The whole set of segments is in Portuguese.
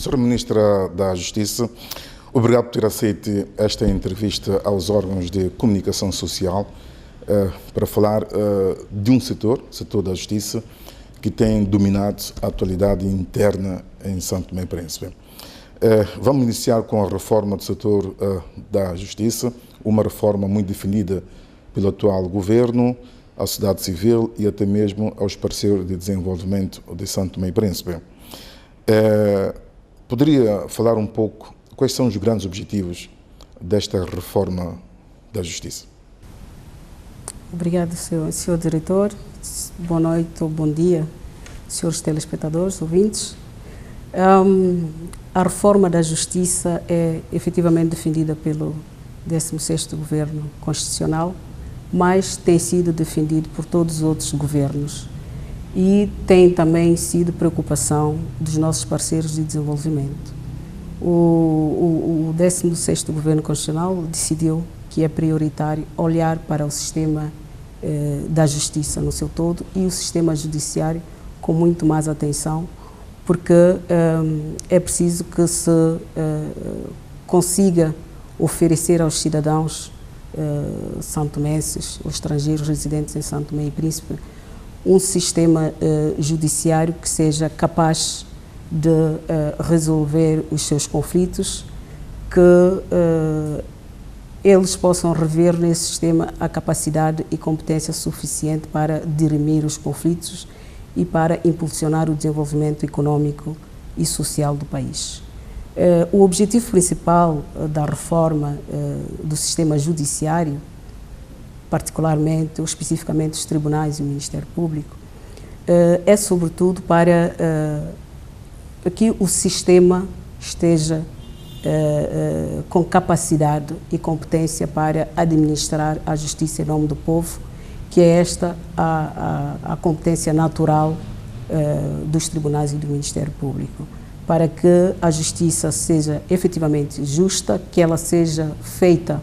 Senhora Ministra da Justiça, obrigado por ter aceito esta entrevista aos órgãos de comunicação social para falar de um setor da justiça, que tem dominado a atualidade interna em São Tomé e Príncipe. Vamos iniciar com a reforma do setor da justiça, uma reforma muito defendida pelo atual governo, à sociedade civil e até mesmo aos parceiros de desenvolvimento de São Tomé e Príncipe. Poderia falar um pouco quais são os grandes objetivos desta reforma da justiça? Obrigado, senhor diretor. Boa noite ou bom dia, senhores telespectadores, ouvintes. A reforma da justiça é efetivamente defendida pelo 16º Governo Constitucional, mas tem sido defendido por todos os outros governos e tem também sido preocupação dos nossos parceiros de desenvolvimento. O 16º Governo Constitucional decidiu que é prioritário olhar para o sistema da justiça no seu todo e o sistema judiciário com muito mais atenção, porque é preciso que se consiga oferecer aos cidadãos santomenses, os estrangeiros residentes em São Tomé e Príncipe, um sistema judiciário que seja capaz de resolver os seus conflitos, que eles possam rever nesse sistema a capacidade e competência suficiente para dirimir os conflitos e para impulsionar o desenvolvimento econômico e social do país. O objetivo principal da reforma do sistema judiciário, particularmente ou especificamente os tribunais e o Ministério Público, é sobretudo para que o sistema esteja com capacidade e competência para administrar a justiça em nome do povo, que é esta a competência natural dos tribunais e do Ministério Público, para que a justiça seja efetivamente justa, que ela seja feita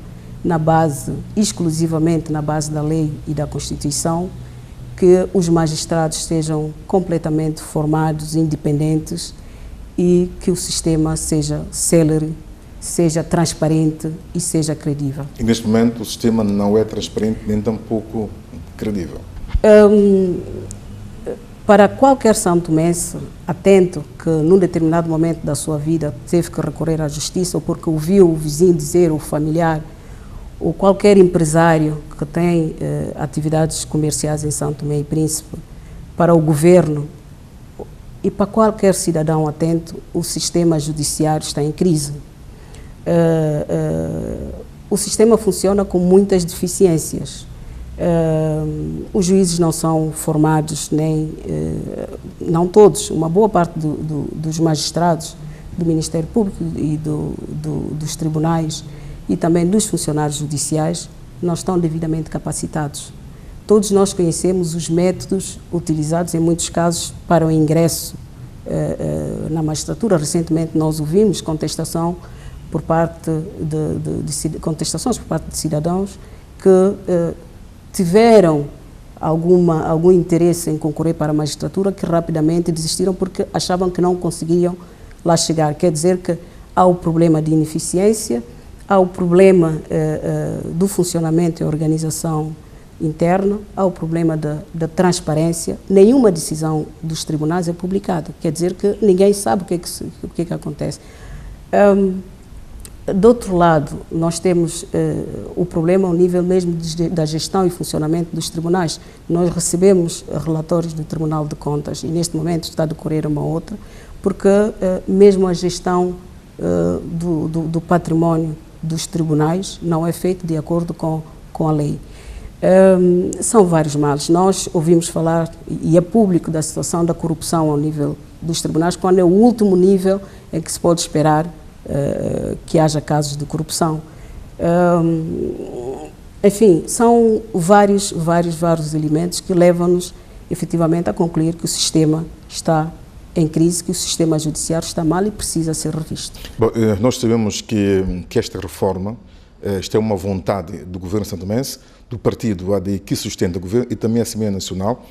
exclusivamente na base da lei e da Constituição, que os magistrados sejam completamente formados, independentes, e que o sistema seja célere, seja transparente e seja credível. E neste momento o sistema não é transparente nem tampouco credível? Para qualquer santomense atento que num determinado momento da sua vida teve que recorrer à justiça, ou porque ouviu o vizinho dizer, o familiar, ou qualquer empresário que tem atividades comerciais em São Tomé e Príncipe, para o governo e para qualquer cidadão atento, o sistema judiciário está em crise. O sistema funciona com muitas deficiências. Os juízes não são formados, não todos, uma boa parte dos magistrados do Ministério Público e dos tribunais e também dos funcionários judiciais não estão devidamente capacitados. Todos nós conhecemos os métodos utilizados, em muitos casos, para o ingresso na magistratura. Recentemente nós ouvimos contestações por parte de cidadãos que tiveram algum interesse em concorrer para a magistratura, que rapidamente desistiram porque achavam que não conseguiam lá chegar. Quer dizer que há o problema de ineficiência, há o problema do funcionamento e organização interna, há o problema da transparência. Nenhuma decisão dos tribunais é publicada, quer dizer que ninguém sabe o que acontece. Do outro lado, nós temos o problema ao nível mesmo da gestão e funcionamento dos tribunais. Nós recebemos relatórios do Tribunal de Contas e neste momento está a decorrer uma outra, porque mesmo a gestão do património dos tribunais não é feita de acordo com a lei. São vários males. Nós ouvimos falar, e é público, da situação da corrupção ao nível dos tribunais, quando é o último nível em que se pode esperar que haja casos de corrupção. Enfim, são vários elementos que levam-nos efetivamente a concluir que o sistema está em crise, que o sistema judiciário está mal e precisa ser revisto. Bom, nós sabemos que esta reforma, esta é uma vontade do governo santomense, do partido AD que sustenta o governo e também a Assembleia Nacional.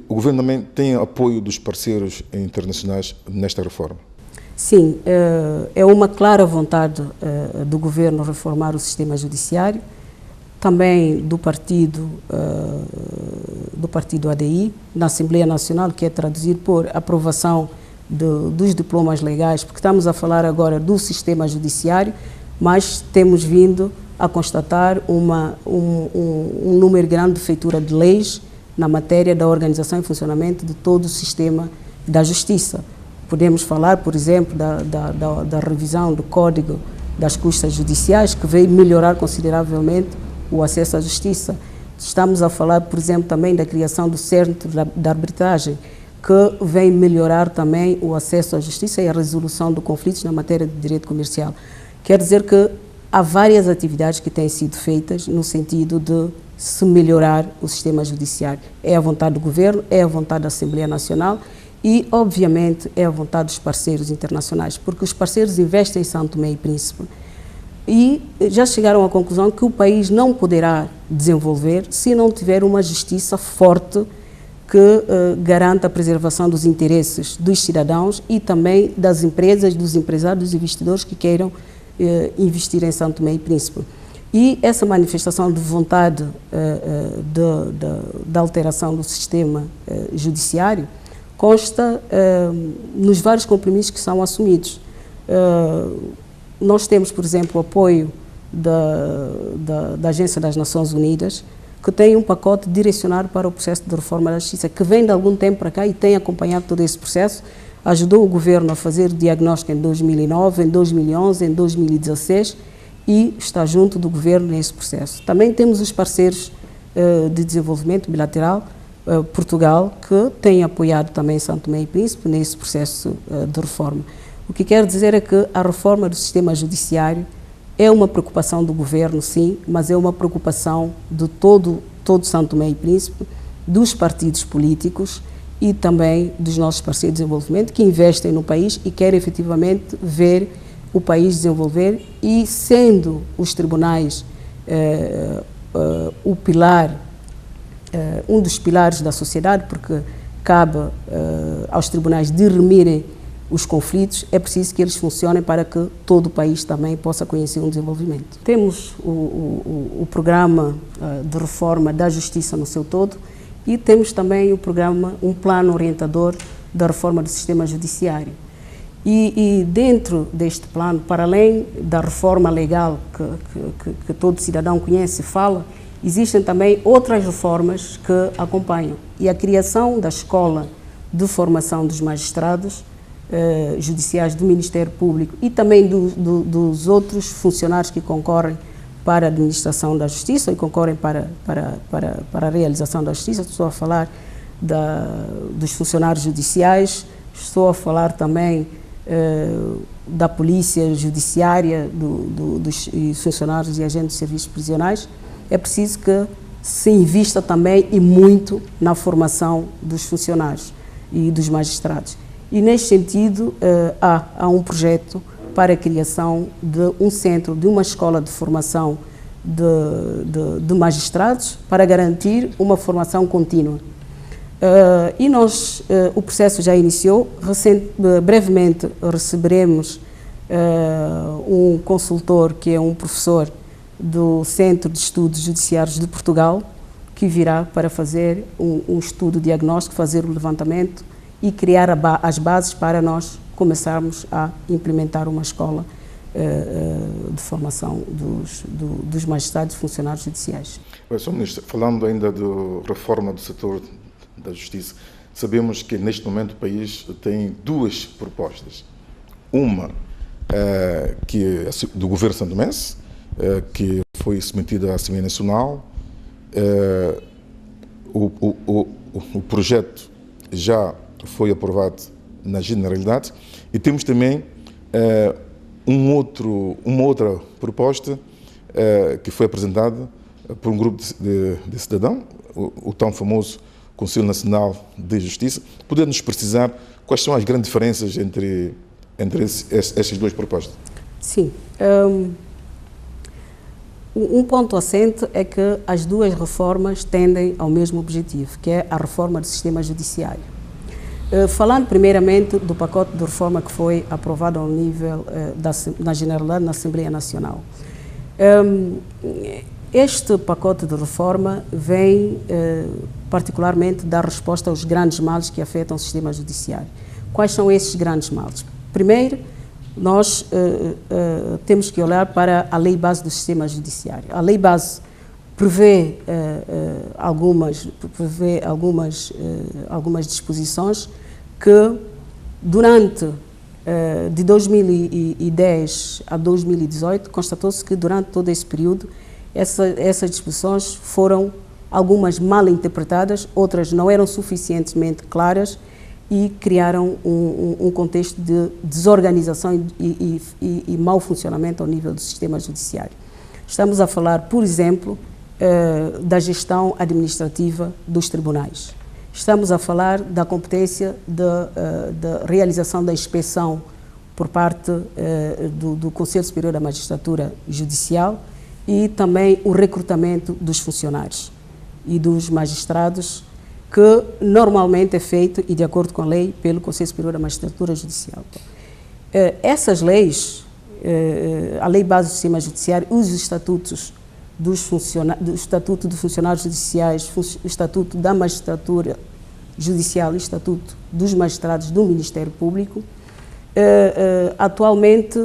O governo também tem apoio dos parceiros internacionais nesta reforma? Sim, é uma clara vontade do governo reformar o sistema judiciário, também do partido ADI, na Assembleia Nacional, que é traduzido por aprovação dos diplomas legais, porque estamos a falar agora do sistema judiciário, mas temos vindo a constatar um número grande de feitura de leis na matéria da organização e funcionamento de todo o sistema da justiça. Podemos falar, por exemplo, da revisão do Código das Custas Judiciais, que veio melhorar consideravelmente o acesso à justiça. Estamos a falar, por exemplo, também da criação do Centro de Arbitragem, que vem melhorar também o acesso à justiça e a resolução de conflitos na matéria de direito comercial. Quer dizer que há várias atividades que têm sido feitas no sentido de se melhorar o sistema judiciário. É a vontade do governo, é a vontade da Assembleia Nacional e, obviamente, é a vontade dos parceiros internacionais, porque os parceiros investem em São Tomé e Príncipe e já chegaram à conclusão que o país não poderá desenvolver se não tiver uma justiça forte que garanta a preservação dos interesses dos cidadãos e também das empresas, dos empresários, dos investidores que queiram investir em São Tomé e Príncipe. E essa manifestação de vontade da alteração do sistema judiciário consta nos vários compromissos que são assumidos. Nós temos, por exemplo, o apoio da Agência das Nações Unidas, que tem um pacote direcionado para o processo de reforma da justiça, que vem de algum tempo para cá e tem acompanhado todo esse processo, ajudou o governo a fazer o diagnóstico em 2009, em 2011, em 2016 e está junto do governo nesse processo. Também temos os parceiros de desenvolvimento bilateral, Portugal, que tem apoiado também São Tomé e Príncipe nesse processo de reforma. O que quero dizer é que a reforma do sistema judiciário é uma preocupação do governo, sim, mas é uma preocupação de todo São Tomé e Príncipe, dos partidos políticos e também dos nossos parceiros de desenvolvimento que investem no país e querem efetivamente ver o país desenvolver e sendo os tribunais o pilar, um dos pilares da sociedade, porque cabe aos tribunais dirimirem os conflitos, é preciso que eles funcionem para que todo o país também possa conhecer um desenvolvimento. Temos o programa de reforma da justiça no seu todo e temos também um plano orientador da reforma do sistema judiciário. E dentro deste plano, para além da reforma legal que todo cidadão conhece e fala, existem também outras reformas que acompanham. E a criação da Escola de Formação dos Magistrados Judiciais do Ministério Público e também dos outros funcionários que concorrem para a administração da justiça e concorrem para a realização da justiça. Estou a falar dos funcionários judiciais, estou a falar também da polícia judiciária, dos funcionários e agentes de serviços prisionais. É preciso que se invista também e muito na formação dos funcionários e dos magistrados. E neste sentido há um projeto para a criação de um centro, de uma escola de formação de magistrados para garantir uma formação contínua. E o processo já iniciou, brevemente receberemos um consultor que é um professor do Centro de Estudos Judiciários de Portugal, que virá para fazer um estudo diagnóstico, fazer o levantamento e criar as bases para nós começarmos a implementar uma escola de formação dos magistrados e funcionários judiciais. Sr. Ministro, falando ainda da reforma do setor da justiça, sabemos que neste momento o país tem duas propostas. Uma que é do governo santomense, que foi submetida à Assembleia Nacional. O projeto já foi aprovado na Generalidade e temos também uma outra proposta que foi apresentada por um grupo de cidadãos, o tão famoso Conselho Nacional de Justiça. Poder-nos precisar quais são as grandes diferenças entre essas duas propostas? Sim. Um ponto assente é que as duas reformas tendem ao mesmo objetivo, que é a reforma do sistema judiciário. Falando primeiramente do pacote de reforma que foi aprovado ao nível na Generalidade, na Assembleia Nacional. Este pacote de reforma vem particularmente dar resposta aos grandes males que afetam o sistema judiciário. Quais são esses grandes males? Primeiro, nós temos que olhar para a lei base do sistema judiciário. A lei base prevê algumas disposições que, durante de 2010 a 2018, constatou-se que durante todo esse período essas disposições foram algumas mal interpretadas, outras não eram suficientemente claras e criaram um contexto de desorganização e mau funcionamento ao nível do sistema judiciário. Estamos a falar, por exemplo, da gestão administrativa dos tribunais. Estamos a falar da competência da realização da inspeção por parte do Conselho Superior da Magistratura Judicial e também o recrutamento dos funcionários e dos magistrados, que normalmente é feito, e de acordo com a lei, pelo Conselho Superior da Magistratura Judicial. Essas leis, a Lei Base do Sistema Judiciário, os estatutos do Estatuto de Funcionários Judiciais, o Estatuto da Magistratura Judicial e o Estatuto dos Magistrados do Ministério Público, atualmente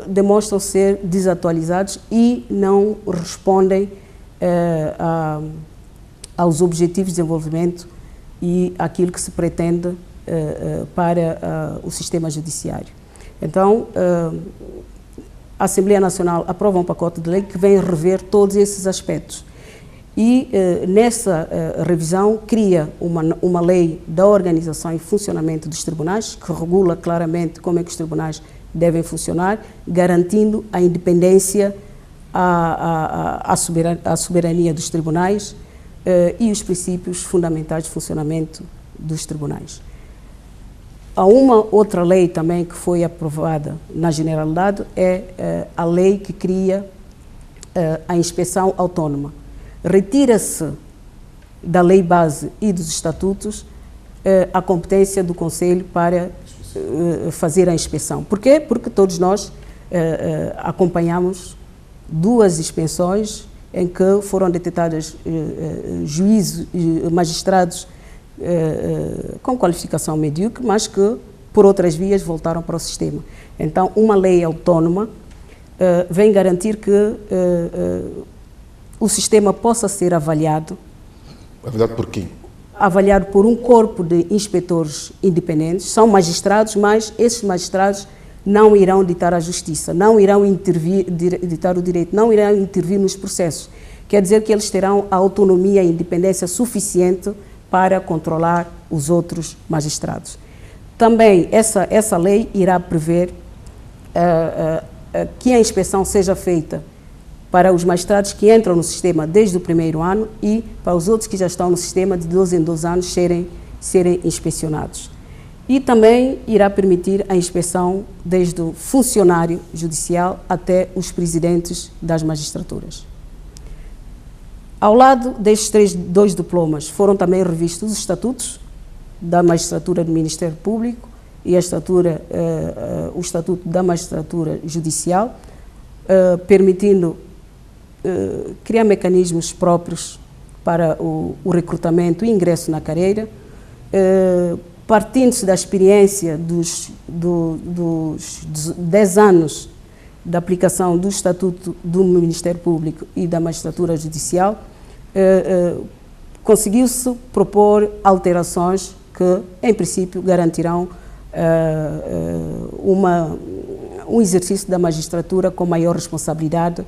demonstram ser desatualizados e não respondem aos objetivos de desenvolvimento e aquilo que se pretende para o sistema judiciário. Então, a Assembleia Nacional aprova um pacote de lei que vem rever todos esses aspectos. E nessa revisão cria uma lei da organização e funcionamento dos tribunais, que regula claramente como é que os tribunais devem funcionar, garantindo a independência, a soberania dos tribunais e os princípios fundamentais de funcionamento dos tribunais. Há uma outra lei também que foi aprovada na Generalidade, é a lei que cria a inspeção autónoma. Retira-se da lei base e dos estatutos a competência do Conselho para fazer a inspeção. Porquê? Porque todos nós acompanhamos duas inspeções em que foram detectadas juízes, magistrados com qualificação medíocre, mas que, por outras vias, voltaram para o sistema. Então, uma lei autónoma vem garantir que o sistema possa ser avaliado. Avaliado por quem? Avaliado por um corpo de inspetores independentes. São magistrados, mas esses magistrados não irão ditar a justiça, não irão ditar o direito, não irão intervir nos processos. Quer dizer que eles terão a autonomia e independência suficiente para controlar os outros magistrados. Também essa lei irá prever que a inspeção seja feita para os magistrados que entram no sistema desde o primeiro ano e para os outros que já estão no sistema de 12 em 12 anos serem inspecionados. E também irá permitir a inspeção desde o funcionário judicial até os presidentes das magistraturas. Ao lado destes dois diplomas foram também revistos os estatutos da magistratura do Ministério Público e o estatuto da magistratura judicial, permitindo criar mecanismos próprios para o recrutamento e ingresso na carreira, partindo-se da experiência dos 10 anos da aplicação do Estatuto do Ministério Público e da Magistratura Judicial, conseguiu-se propor alterações que, em princípio, garantirão um exercício da magistratura com maior responsabilidade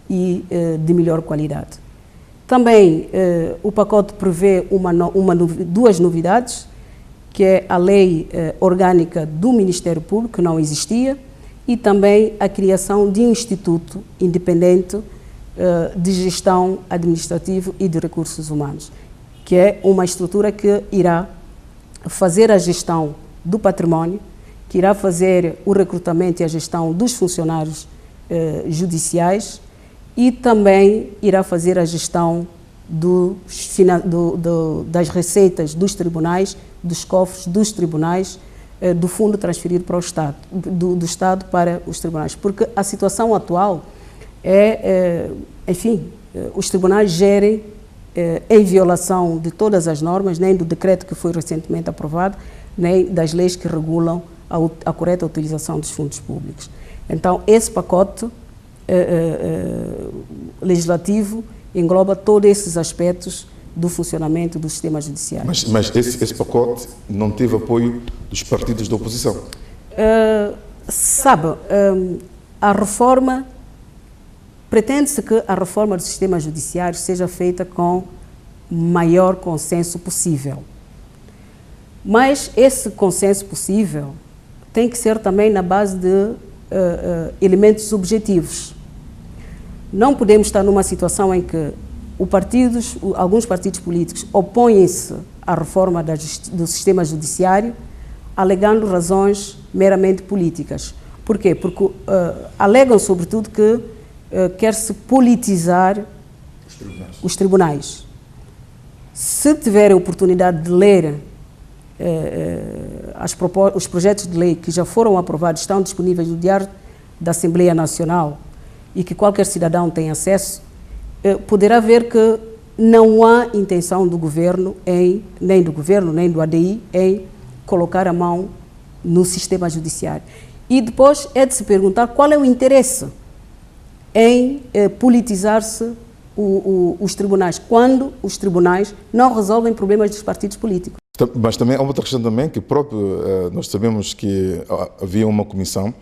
e de melhor qualidade. Também o pacote prevê duas novidades, que é a lei orgânica do Ministério Público, que não existia, e também a criação de um instituto independente de gestão administrativa e de recursos humanos, que é uma estrutura que irá fazer a gestão do património, que irá fazer o recrutamento e a gestão dos funcionários judiciais e também irá fazer a gestão das receitas dos tribunais, dos cofres dos tribunais, do fundo transferido para o Estado, do Estado para os tribunais. Porque a situação atual enfim, os tribunais gerem em violação de todas as normas, nem do decreto que foi recentemente aprovado, nem das leis que regulam a correta utilização dos fundos públicos. Então, esse pacote legislativo engloba todos esses aspectos do funcionamento do sistema judiciário. Mas esse pacote não teve apoio dos partidos da oposição? A reforma, pretende-se que a reforma do sistema judiciário seja feita com maior consenso possível. Mas esse consenso possível tem que ser também na base de elementos objetivos. Não podemos estar numa situação em que alguns partidos políticos opõem-se à reforma do sistema judiciário, alegando razões meramente políticas. Por quê? Porque alegam, sobretudo, que quer-se politizar os tribunais. Se tiverem oportunidade de ler os projetos de lei que já foram aprovados, estão disponíveis no Diário da Assembleia Nacional e que qualquer cidadão tem acesso, poderá ver que não há intenção do governo, nem do ADI, em colocar a mão no sistema judiciário. E depois é de se perguntar qual é o interesse em politizar-se os tribunais, quando os tribunais não resolvem problemas dos partidos políticos. Mas também há outra questão também, que nós sabemos que havia uma comissão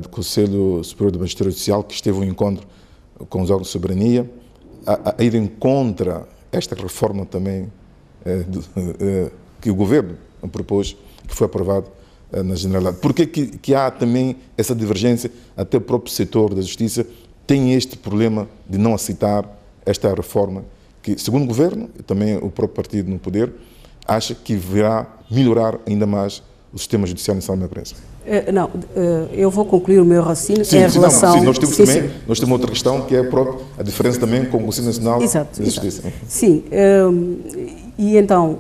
do Conselho Superior da Magistratura Judicial que esteve em encontro com os órgãos de soberania, a ir em contra esta reforma também que o governo propôs, que foi aprovado na Generalidade. Por que há também essa divergência? Até o próprio setor da justiça tem este problema de não aceitar esta reforma, que, segundo o governo, e também o próprio partido no poder, acha que virá melhorar ainda mais o sistema judicial nacional na prensa. Eu vou concluir o meu raciocínio em relação... Nós temos outra questão, que é a diferença também com o Conselho Nacional de Justiça. Sim, e então,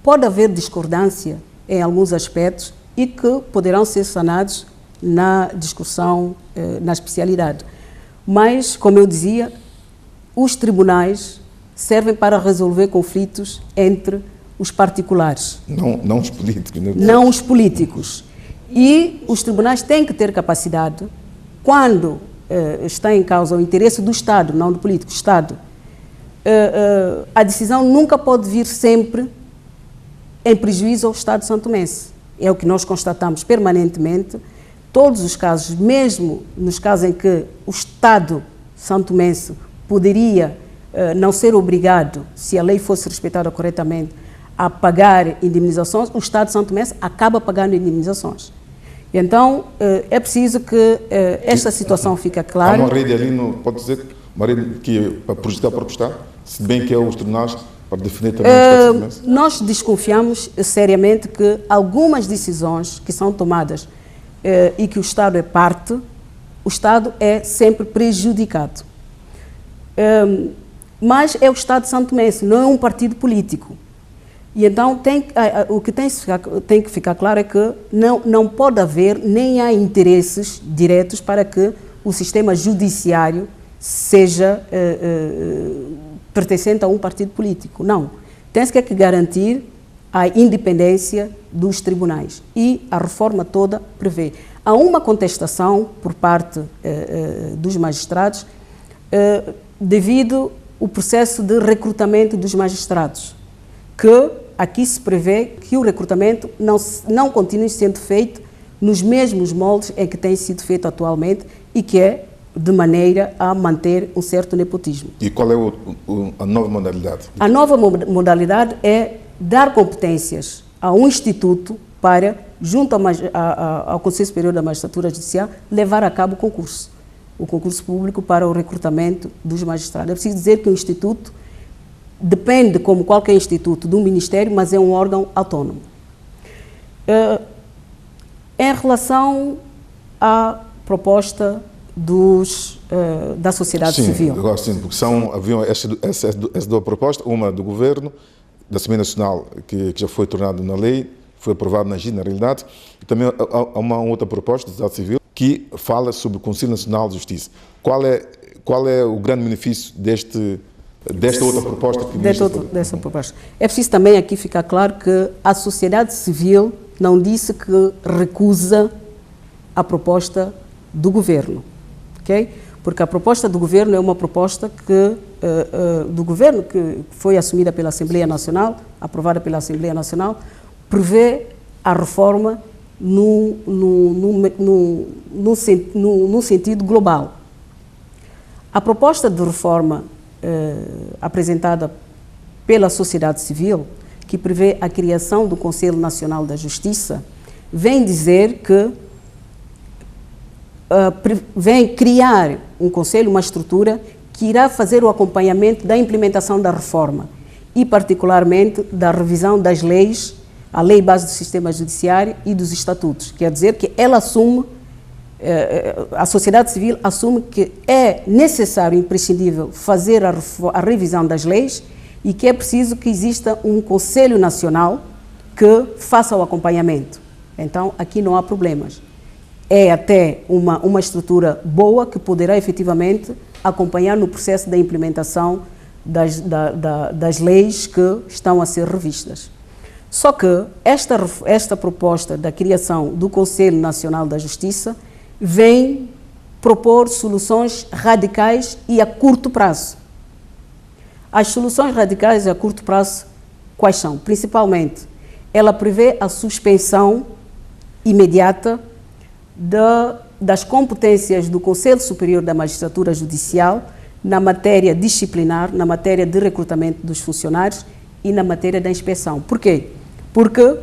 pode haver discordância em alguns aspectos e que poderão ser sanados na discussão, na especialidade. Mas, como eu dizia, os tribunais servem para resolver conflitos entre os particulares. Não os políticos. Não os políticos. E os tribunais têm que ter capacidade, quando está em causa o interesse do Estado, não do político, Estado, a decisão nunca pode vir sempre em prejuízo ao Estado santomense. É o que nós constatamos permanentemente. Todos os casos, mesmo nos casos em que o Estado santomense poderia não ser obrigado, se a lei fosse respeitada corretamente, a pagar indemnizações, o Estado santomense acaba pagando indemnizações. Então, é preciso que esta situação fique clara. Há uma rede ali, pode dizer, uma rede que para prejudicar o próprio Estado, se bem que é os tribunais para defender também o Estado santomense? Nós desconfiamos seriamente que algumas decisões que são tomadas e que o Estado é parte, o Estado é sempre prejudicado. Mas é o Estado santomense, não é um partido político. E então o que tem que ficar claro é que não pode haver, nem há interesses diretos para que o sistema judiciário seja pertencente a um partido político. Não. Tem-se que garantir a independência dos tribunais. E a reforma toda prevê. Há uma contestação por parte dos magistrados devido ao processo de recrutamento dos magistrados, que aqui se prevê que o recrutamento não continue sendo feito nos mesmos moldes em que tem sido feito atualmente e que é de maneira a manter um certo nepotismo. E qual é a nova modalidade? A nova modalidade é dar competências a um instituto para, junto ao Conselho Superior da Magistratura Judicial, levar a cabo o concurso público para o recrutamento dos magistrados. É preciso dizer que o instituto depende, como qualquer instituto, do Ministério, mas é um órgão autônomo. Em relação à proposta da sociedade civil. Agora sim, porque haviam essas duas propostas, uma do governo, da Assembleia Nacional, que já foi tornada na lei, foi aprovada na generalidade, e também há uma outra proposta da sociedade civil que fala sobre o Conselho Nacional de Justiça. Qual é o grande benefício desta outra proposta? Dessa proposta. É preciso também aqui ficar claro que a sociedade civil não disse que recusa a proposta do governo, ok? Porque a proposta do governo é uma proposta do governo que foi assumida pela Assembleia Nacional, aprovada pela Assembleia Nacional, prevê a reforma num sentido global. A proposta de reforma apresentada pela sociedade civil, que prevê a criação do Conselho Nacional da Justiça, vem dizer que vem criar um conselho, uma estrutura que irá fazer o acompanhamento da implementação da reforma e particularmente da revisão das leis, a lei base do sistema judiciário e dos estatutos. Quer dizer que ela assume, a sociedade civil assume que é necessário, imprescindível, fazer a revisão das leis e que é preciso que exista um Conselho Nacional que faça o acompanhamento. Então, aqui não há problemas. É até uma estrutura boa que poderá efetivamente acompanhar no processo da implementação das leis que estão a ser revistas. Só que esta proposta da criação do Conselho Nacional da Justiça vem propor soluções radicais e a curto prazo. As soluções radicais e a curto prazo quais são? Principalmente, ela prevê a suspensão imediata das competências do Conselho Superior da Magistratura Judicial na matéria disciplinar, na matéria de recrutamento dos funcionários e na matéria da inspeção. Por quê? Porque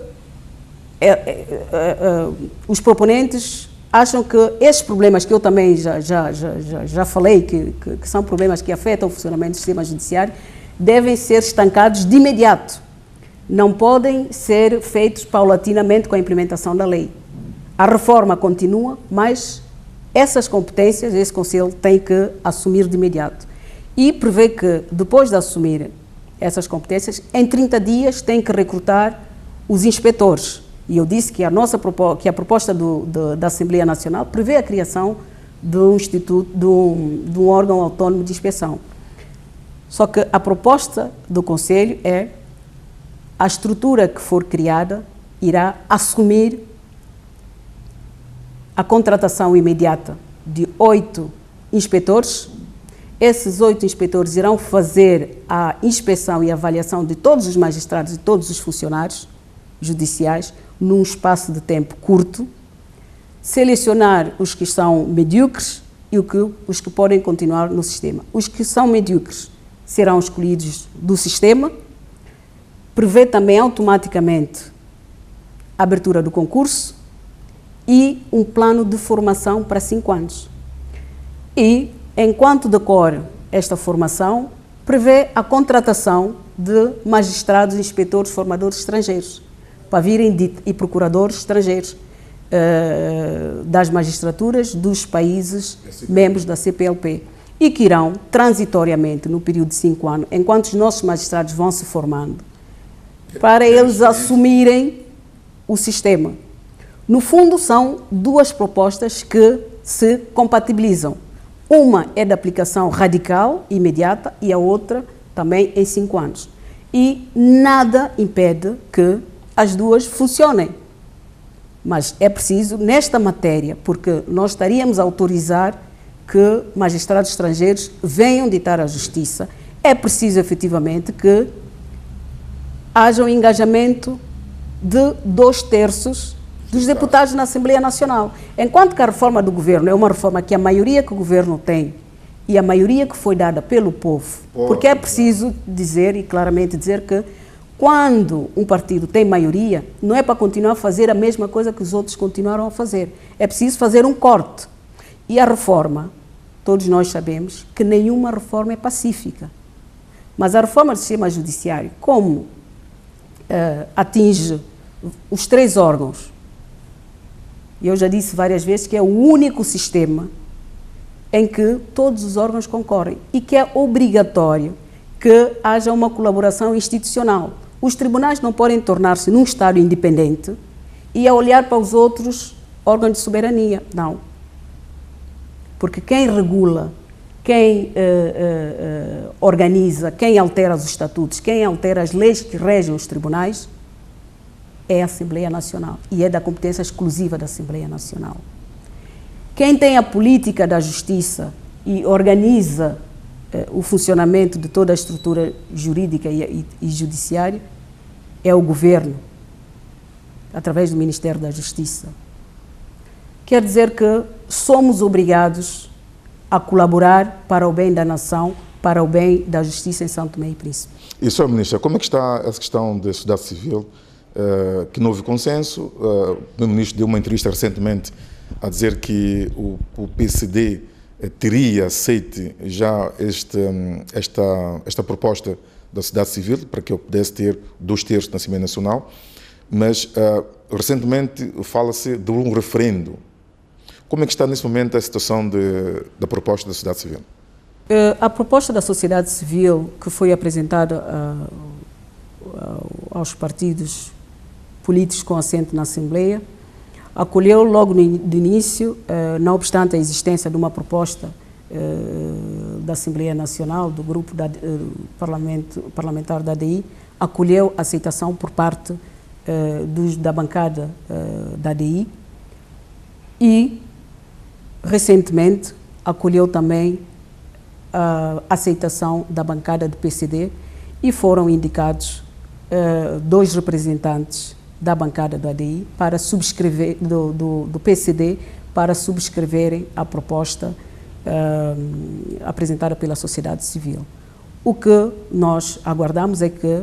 os proponentes acham que esses problemas que eu também já falei, que são problemas que afetam o funcionamento do sistema judiciário, devem ser estancados de imediato. Não podem ser feitos paulatinamente com a implementação da lei. A reforma continua, mas essas competências, esse Conselho tem que assumir de imediato. E prevê que, depois de assumir essas competências, em 30 dias tem que recrutar os inspetores. E eu disse que a proposta da Assembleia Nacional prevê a criação de um instituto, de um órgão autónomo de inspeção. Só que a proposta do Conselho é a estrutura que for criada irá assumir a contratação imediata de 8 inspetores. Esses 8 inspetores irão fazer a inspeção e avaliação de todos os magistrados e todos os funcionários judiciais num espaço de tempo curto, selecionar os que são medíocres e os que podem continuar no sistema. Os que são medíocres serão escolhidos do sistema, prevê também automaticamente a abertura do concurso e um plano de formação para 5 anos. E, enquanto decorre esta formação, prevê a contratação de magistrados, inspetores, formadores estrangeiros, para virem e procuradores estrangeiros das magistraturas dos países membros da CPLP e que irão, transitoriamente, no período de 5 anos, enquanto os nossos magistrados vão se formando, para eles assumirem o sistema. No fundo, são 2 propostas que se compatibilizam. Uma é de aplicação radical, imediata, e a outra também em 5 anos. E nada impede que as 2 funcionem. Mas é preciso, nesta matéria, porque nós estaríamos a autorizar que magistrados estrangeiros venham ditar a justiça, é preciso efetivamente que haja um engajamento de 2/3 dos deputados na Assembleia Nacional. Enquanto que a reforma do governo é uma reforma que a maioria que o governo tem e a maioria que foi dada pelo povo, porque é preciso dizer e claramente dizer que quando um partido tem maioria, não é para continuar a fazer a mesma coisa que os outros continuaram a fazer. É preciso fazer um corte. E a reforma, todos nós sabemos que nenhuma reforma é pacífica. Mas a reforma do sistema judiciário, como atinge os 3 órgãos, e eu já disse várias vezes que é o único sistema em que todos os órgãos concorrem e que é obrigatório que haja uma colaboração institucional. Os tribunais não podem tornar-se num Estado independente e a olhar para os outros órgãos de soberania. Não. Porque quem regula, quem organiza, quem altera os estatutos, quem altera as leis que regem os tribunais é a Assembleia Nacional e é da competência exclusiva da Assembleia Nacional. Quem tem a política da justiça e organiza o funcionamento de toda a estrutura jurídica e judiciária é o governo, através do Ministério da Justiça. Quer dizer que somos obrigados a colaborar para o bem da nação, para o bem da justiça em São Tomé e Príncipe. E, Sr. Ministra, como é que está essa questão da sociedade civil, que não houve consenso? O Primeiro-Ministro deu uma entrevista recentemente a dizer que o PCD teria aceito já esta proposta da sociedade civil para que eu pudesse ter 2/3 da Assembleia Nacional, mas recentemente fala-se de um referendo. Como é que está nesse momento a situação da proposta da sociedade civil? A proposta da sociedade civil que foi apresentada aos partidos políticos com assento na Assembleia acolheu logo no início, não obstante a existência de uma proposta da Assembleia Nacional, do grupo parlamentar da ADI, acolheu a aceitação por parte da bancada da ADI e, recentemente, acolheu também a aceitação da bancada do PCD e foram indicados 2 representantes da bancada do ADI para subscrever, do PCD, para subscreverem a proposta apresentada pela sociedade civil. O que nós aguardamos é que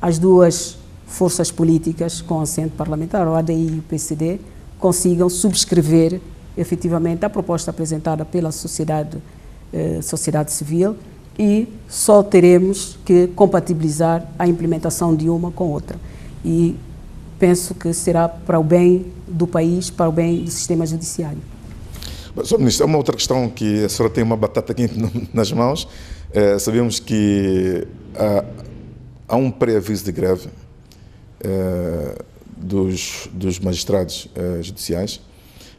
as 2 forças políticas com assento parlamentar, o ADI e o PCD, consigam subscrever efetivamente a proposta apresentada pela sociedade civil e só teremos que compatibilizar a implementação de uma com outra. E penso que será para o bem do país, para o bem do sistema judiciário. Sr. Ministro, há uma outra questão que a senhora tem uma batata quente nas mãos. Sabemos que há um pré-aviso de greve dos magistrados judiciais.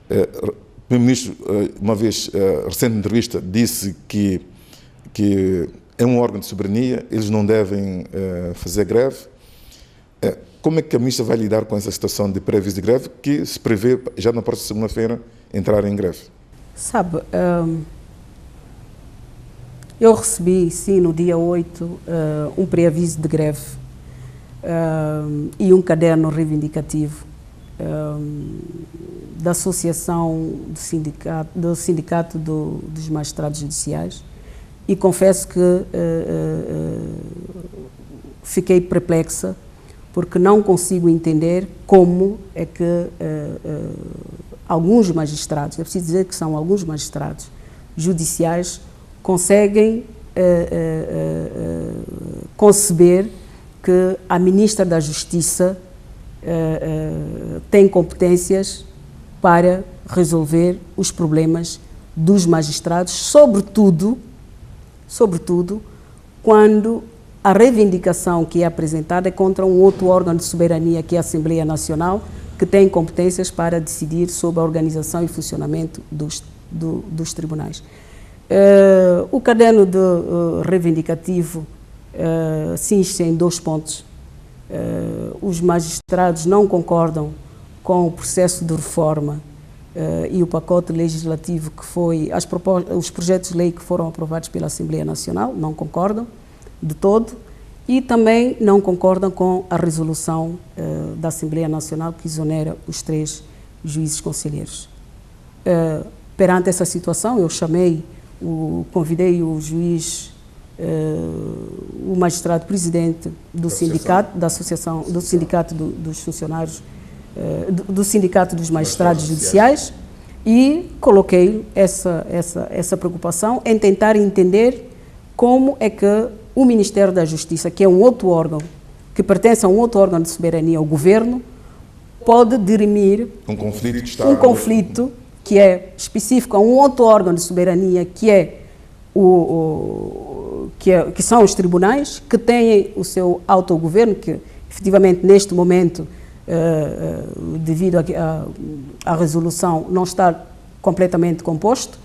O Primeiro-Ministro, uma vez, recente entrevista, disse que é um órgão de soberania, eles não devem fazer greve. Como é que a Ministra vai lidar com essa situação de pré-aviso de greve que se prevê já na próxima segunda-feira entrar em greve? Sabe, eu recebi, sim, no dia 8, um pré-aviso de greve e um caderno reivindicativo da Associação do Sindicato dos Magistrados Judiciais e confesso que fiquei perplexa porque não consigo entender como é que alguns magistrados, é preciso dizer que são alguns magistrados judiciais, conseguem conceber que a Ministra da Justiça tem competências para resolver os problemas dos magistrados, sobretudo quando a reivindicação que é apresentada é contra um outro órgão de soberania, que é a Assembleia Nacional, que tem competências para decidir sobre a organização e funcionamento dos tribunais. O caderno reivindicativo se enche em 2 pontos. Os magistrados não concordam com o processo de reforma e o pacote legislativo que foi, os projetos de lei que foram aprovados pela Assembleia Nacional, não concordam de todo, e também não concordam com a resolução da Assembleia Nacional que exonera os 3 juízes conselheiros. Perante essa situação, eu convidei o juiz, o magistrado presidente do sindicato, da Associação, do Sindicato dos Funcionários, do Sindicato dos Magistrados Judiciais, e coloquei essa preocupação em tentar entender como é que o Ministério da Justiça, que é um outro órgão, que pertence a um outro órgão de soberania, o governo, pode dirimir um conflito que é específico a um outro órgão de soberania, que são os tribunais, que têm o seu autogoverno, que efetivamente neste momento, devido à resolução, não está completamente composto,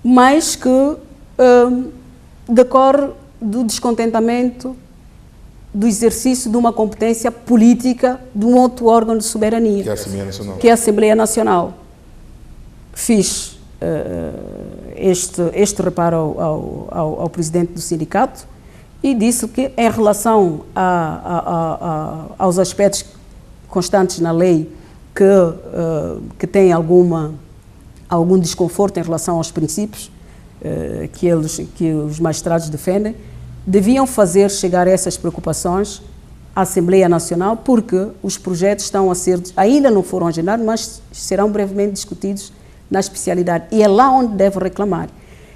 mas que decorre do descontentamento do exercício de uma competência política de um outro órgão de soberania, que é a Assembleia Nacional. Que é a Assembleia Nacional. Fiz este reparo ao presidente do sindicato e disse que, em relação aos aspectos constantes na lei que têm algum desconforto em relação aos princípios que os magistrados defendem, deviam fazer chegar essas preocupações à Assembleia Nacional, porque os projetos ainda não foram agendados, mas serão brevemente discutidos na especialidade, e é lá onde deve reclamar.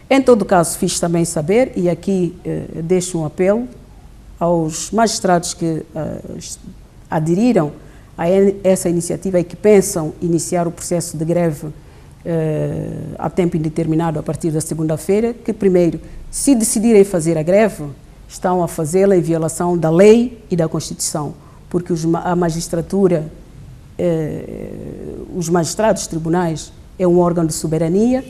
Em todo caso, fiz também saber, e aqui deixo um apelo aos magistrados que aderiram a essa iniciativa e que pensam iniciar o processo de greve a tempo indeterminado a partir da segunda-feira, que primeiro, se decidirem fazer a greve, estão a fazê-la em violação da lei e da Constituição, porque a magistratura, os magistrados, os tribunais, é um órgão de soberania,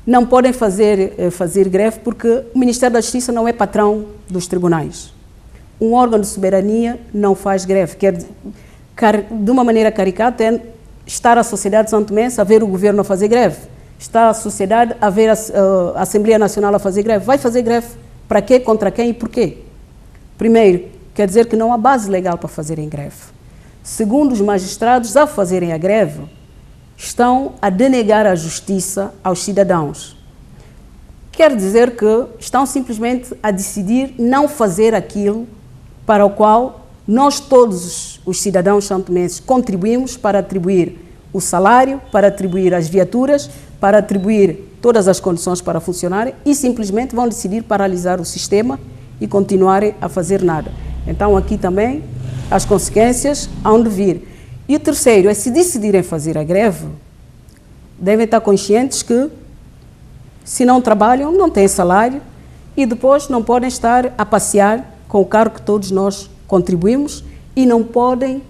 não podem fazer greve porque o Ministério da Justiça não é patrão dos tribunais. Um órgão de soberania não faz greve, de uma maneira caricata, estar a sociedade santomense a ver o governo a fazer greve, está a sociedade a ver a Assembleia Nacional a fazer greve. Vai fazer greve para quê, contra quem e porquê? Primeiro, quer dizer que não há base legal para fazerem greve. Segundo, os magistrados, ao fazerem a greve, estão a denegar a justiça aos cidadãos. Quer dizer que estão simplesmente a decidir não fazer aquilo para o qual nós todos os cidadãos santomenses contribuímos para atribuir o salário, para atribuir as viaturas, para atribuir todas as condições para funcionarem, e simplesmente vão decidir paralisar o sistema e continuarem a fazer nada. Então aqui também as consequências hão de vir. E o terceiro é, se decidirem fazer a greve, devem estar conscientes que, se não trabalham, não têm salário e depois não podem estar a passear com o carro que todos nós contribuímos e não podem,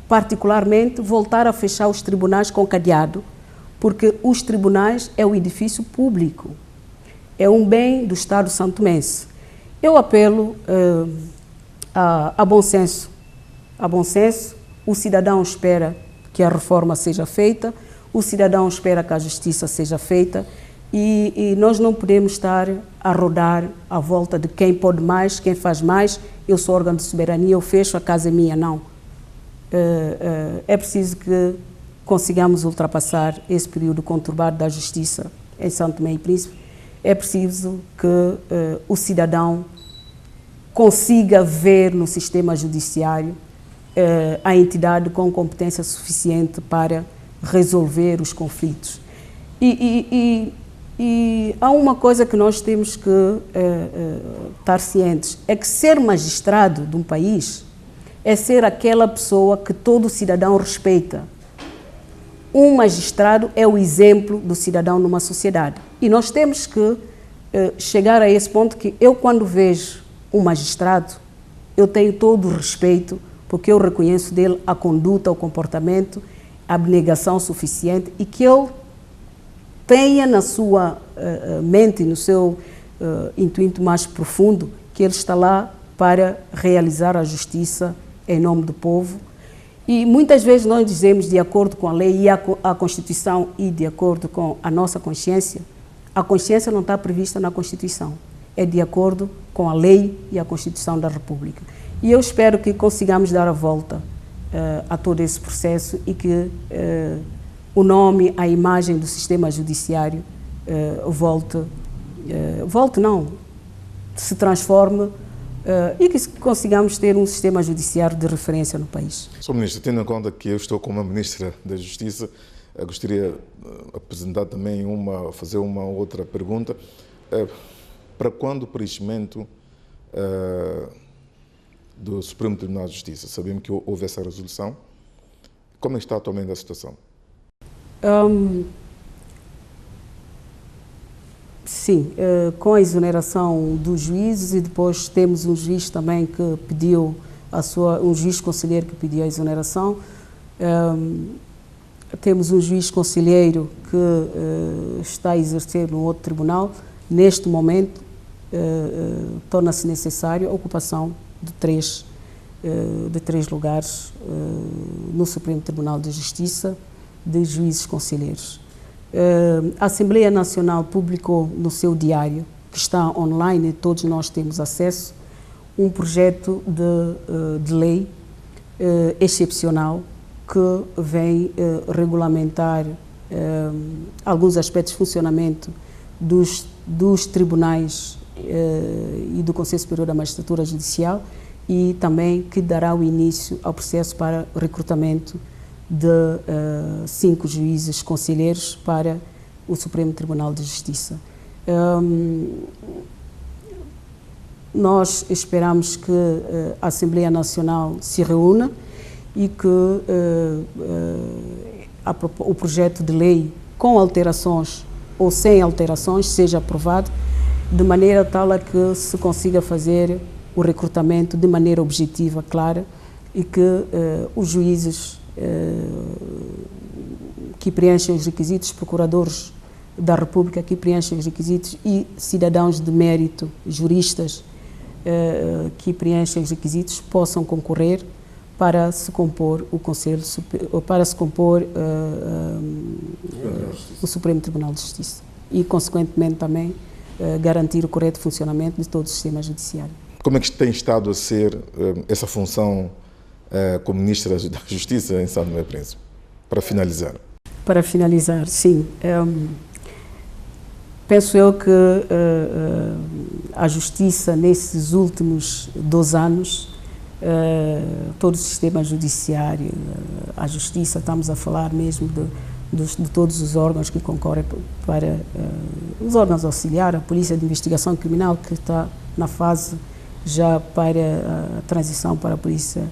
particularmente, voltar a fechar os tribunais com cadeado, porque os tribunais é o edifício público, é um bem do Estado santomense. Eu apelo a bom senso. A bom senso, o cidadão espera que a reforma seja feita, o cidadão espera que a justiça seja feita e nós não podemos estar a rodar à volta de quem pode mais, quem faz mais, eu sou órgão de soberania, eu fecho, a casa é minha, não. É preciso que consigamos ultrapassar esse período conturbado da justiça em São Tomé e Príncipe. É preciso que o cidadão consiga ver no sistema judiciário a entidade com competência suficiente para resolver os conflitos. E há uma coisa que nós temos que estar cientes, é que ser magistrado de um país é ser aquela pessoa que todo cidadão respeita. Um magistrado é o exemplo do cidadão numa sociedade. E nós temos que chegar a esse ponto que eu, quando vejo um magistrado, eu tenho todo o respeito, porque eu reconheço dele a conduta, o comportamento, a abnegação suficiente e que ele tenha na sua mente, no seu intuito mais profundo, que ele está lá para realizar a justiça em nome do povo. E muitas vezes nós dizemos, de acordo com a lei e a Constituição e de acordo com a nossa consciência, a consciência não está prevista na Constituição, é de acordo com a lei e a Constituição da República. E eu espero que consigamos dar a volta a todo esse processo e que o nome, a imagem do sistema judiciário se transforme e que consigamos ter um sistema judiciário de referência no país. Sr. Ministro, tendo em conta que eu estou como Ministra da Justiça, gostaria de apresentar também fazer uma outra pergunta. Para quando o preenchimento do Supremo Tribunal de Justiça? Sabemos que houve essa resolução. Como está atualmente a situação? Sim, com a exoneração dos juízes, e depois temos um juiz também que pediu um juiz conselheiro que pediu a exoneração. Temos um juiz conselheiro que está a exercer no outro tribunal. Neste momento, torna-se necessário a ocupação de três lugares no Supremo Tribunal de Justiça de juízes conselheiros. A Assembleia Nacional publicou no seu diário, que está online e todos nós temos acesso, um projeto de lei excepcional que vem regulamentar alguns aspectos de funcionamento dos tribunais e do Conselho Superior da Magistratura Judicial, e também que dará o início ao processo para recrutamento de 5 juízes conselheiros para o Supremo Tribunal de Justiça. Nós esperamos que a Assembleia Nacional se reúna e que o projeto de lei, com alterações ou sem alterações, seja aprovado, de maneira tal a que se consiga fazer o recrutamento de maneira objetiva, clara, e que os juízes que preenchem os requisitos, procuradores da República que preenchem os requisitos e cidadãos de mérito, juristas que preenchem os requisitos, possam concorrer para se compor o Conselho, para se compor o Supremo Tribunal de Justiça e, consequentemente, também garantir o correto funcionamento de todo o sistema judiciário. Como é que tem estado a ser essa função como Ministra da Justiça em São Tomé e Príncipe? Para finalizar. Para finalizar, sim. Penso eu que a Justiça, nesses últimos 2 anos, todo o sistema judiciário, a Justiça, estamos a falar mesmo de todos os órgãos que concorrem para os órgãos auxiliares, a Polícia de Investigação Criminal, que está na fase já para a transição para a Polícia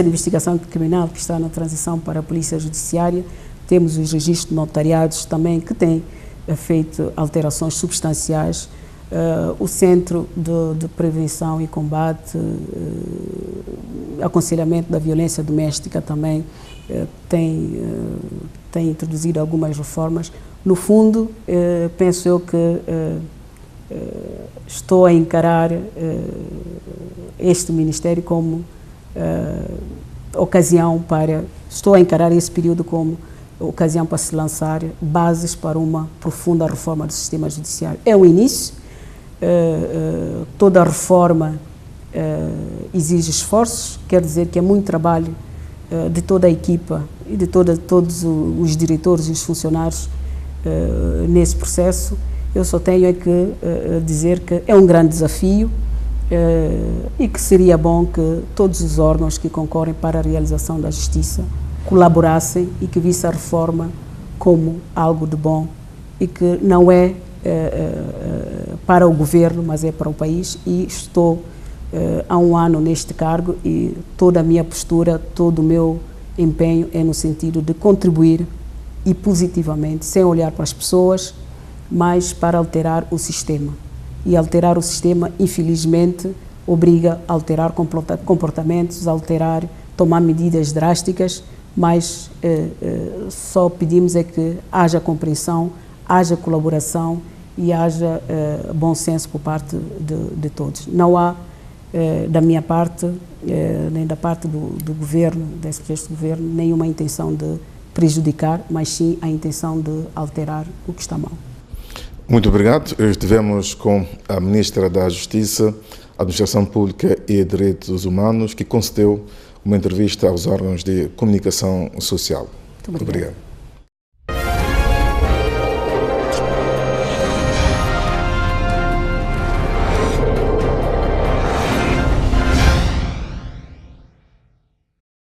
de Investigação Criminal, que está na transição para a Polícia Judiciária. Temos os registros notariados também, que têm feito alterações substanciais. O Centro de Prevenção e Combate, Aconselhamento da Violência Doméstica também tem introduzido algumas reformas. No fundo, penso eu que estou a encarar este Ministério como estou a encarar esse período como ocasião para se lançar bases para uma profunda reforma do sistema judiciário. É o início, toda reforma exige esforços, quer dizer que é muito trabalho de toda a equipa e de todos os diretores e os funcionários nesse processo. Eu só tenho que dizer que é um grande desafio e que seria bom que todos os órgãos que concorrem para a realização da justiça colaborassem e que vissem a reforma como algo de bom e que não é para o governo, mas é para o país. E estou há 1 ano neste cargo e toda a minha postura, todo o meu empenho é no sentido de contribuir e positivamente, sem olhar para as pessoas, mas para alterar o sistema. E alterar o sistema, infelizmente, obriga a alterar comportamentos, tomar medidas drásticas, mas só pedimos é que haja compreensão, haja colaboração e haja bom senso por parte de todos. Não há, da minha parte, nem da parte do governo, deste governo, nenhuma intenção de prejudicar, mas sim a intenção de alterar o que está mal. Muito obrigado. Estivemos com a Ministra da Justiça, Administração Pública e Direitos Humanos, que concedeu uma entrevista aos órgãos de comunicação social. Muito obrigado.